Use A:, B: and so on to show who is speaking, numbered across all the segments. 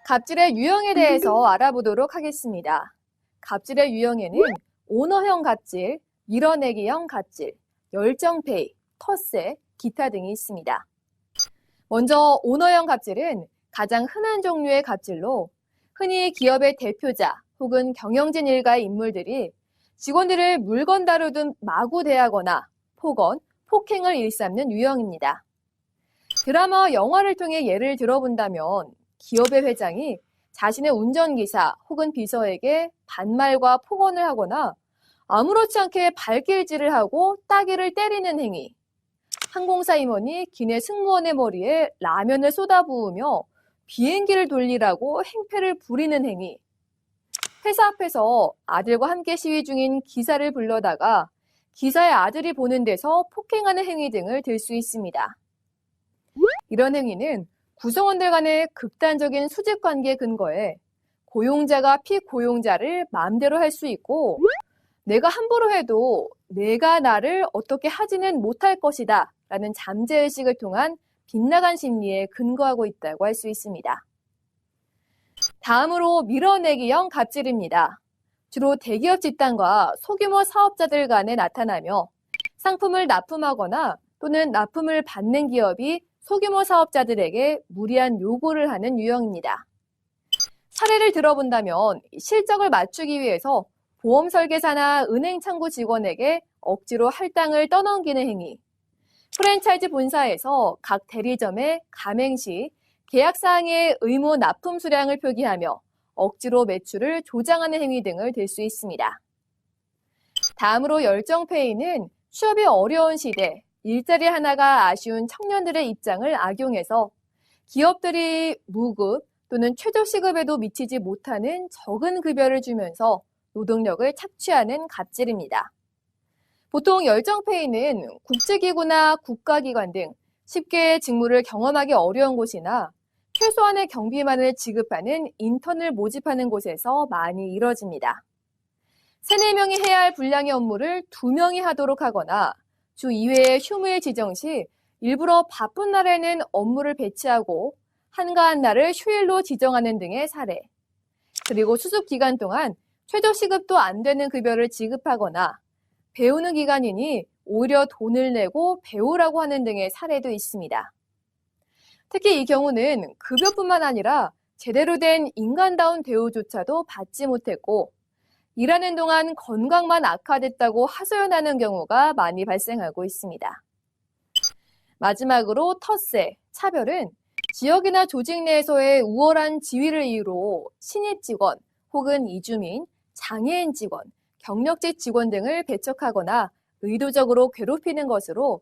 A: 갑질의 유형에 대해서 알아보도록 하겠습니다. 갑질의 유형에는 오너형 갑질, 밀어내기형 갑질, 열정페이, 텃세, 기타 등이 있습니다. 먼저 오너형 갑질은 가장 흔한 종류의 갑질로 흔히 기업의 대표자 혹은 경영진 일가의 인물들이 직원들을 물건 다루듯 마구 대하거나 폭언, 폭행을 일삼는 유형입니다. 드라마, 영화를 통해 예를 들어본다면 기업의 회장이 자신의 운전기사 혹은 비서에게 반말과 폭언을 하거나 아무렇지 않게 발길질을 하고 따귀를 때리는 행위, 항공사 임원이 기내 승무원의 머리에 라면을 쏟아부으며 비행기를 돌리라고 행패를 부리는 행위, 회사 앞에서 아들과 함께 시위 중인 기사를 불러다가 기사의 아들이 보는 데서 폭행하는 행위 등을 들 수 있습니다. 이런 행위는 구성원들 간의 극단적인 수직관계 근거에 고용자가 피고용자를 마음대로 할 수 있고 내가 함부로 해도 내가 나를 어떻게 하지는 못할 것이다 라는 잠재의식을 통한 빗나간 심리에 근거하고 있다고 할 수 있습니다. 다음으로 밀어내기형 갑질입니다. 주로 대기업 집단과 소규모 사업자들 간에 나타나며 상품을 납품하거나 또는 납품을 받는 기업이 소규모 사업자들에게 무리한 요구를 하는 유형입니다. 사례를 들어본다면 실적을 맞추기 위해서 보험 설계사나 은행 창구 직원에게 억지로 할당을 떠넘기는 행위, 프랜차이즈 본사에서 각 대리점에 가맹 시 계약사항의 의무 납품 수량을 표기하며 억지로 매출을 조장하는 행위 등을 들 수 있습니다. 다음으로 열정페이는 취업이 어려운 시대, 일자리 하나가 아쉬운 청년들의 입장을 악용해서 기업들이 무급 또는 최저시급에도 미치지 못하는 적은 급여를 주면서 노동력을 착취하는 갑질입니다. 보통 열정페이는 국제기구나 국가기관 등 쉽게 직무를 경험하기 어려운 곳이나 최소한의 경비만을 지급하는 인턴을 모집하는 곳에서 많이 이뤄집니다. 3, 4명이 해야 할 분량의 업무를 2명이 하도록 하거나 주 2회의 휴무일 지정 시 일부러 바쁜 날에는 업무를 배치하고 한가한 날을 휴일로 지정하는 등의 사례. 그리고 수습 기간 동안 최저시급도 안 되는 급여를 지급하거나 배우는 기간이니 오히려 돈을 내고 배우라고 하는 등의 사례도 있습니다. 특히 이 경우는 급여뿐만 아니라 제대로 된 인간다운 대우조차도 받지 못했고 일하는 동안 건강만 악화됐다고 하소연하는 경우가 많이 발생하고 있습니다. 마지막으로 텃세, 차별은 지역이나 조직 내에서의 우월한 지위를 이유로 신입 직원 혹은 이주민, 장애인 직원, 경력직 직원 등을 배척하거나 의도적으로 괴롭히는 것으로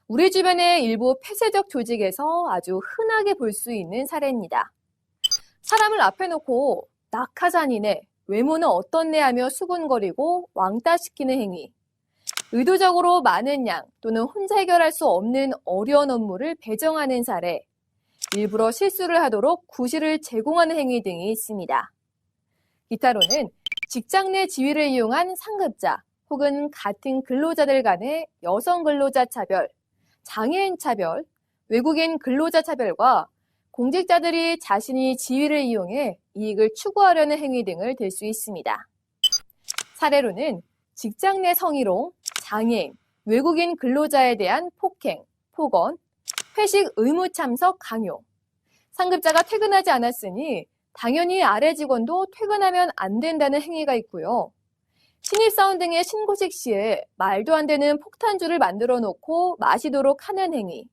A: 우리 주변의 일부 폐쇄적 조직에서 아주 흔하게 볼 수 있는 사례입니다. 사람을 앞에 놓고 낙하산이네, 외모는 어떻네 하며 수군거리고 왕따시키는 행위, 의도적으로 많은 양 또는 혼자 해결할 수 없는 어려운 업무를 배정하는 사례, 일부러 실수를 하도록 구실을 제공하는 행위 등이 있습니다. 기타로는 직장 내 지위를 이용한 상급자 혹은 같은 근로자들 간의 여성 근로자 차별, 장애인 차별, 외국인 근로자 차별과 공직자들이 자신이 지위를 이용해 이익을 추구하려는 행위 등을 들 수 있습니다. 사례로는 직장 내 성희롱, 장애인, 외국인 근로자에 대한 폭행, 폭언, 회식 의무 참석 강요, 상급자가 퇴근하지 않았으니 당연히 아래 직원도 퇴근하면 안 된다는 행위가 있고요. 신입사원 등의 신고식 시에 말도 안 되는 폭탄주를 만들어 놓고 마시도록 하는 행위,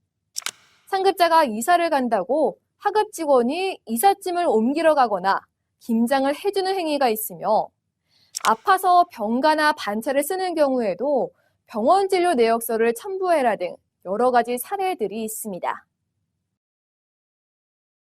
A: 상급자가 이사를 간다고 하급 직원이 이삿짐을 옮기러 가거나 김장을 해주는 행위가 있으며 아파서 병가나 반차를 쓰는 경우에도 병원 진료 내역서를 첨부해라 등 여러 가지 사례들이 있습니다.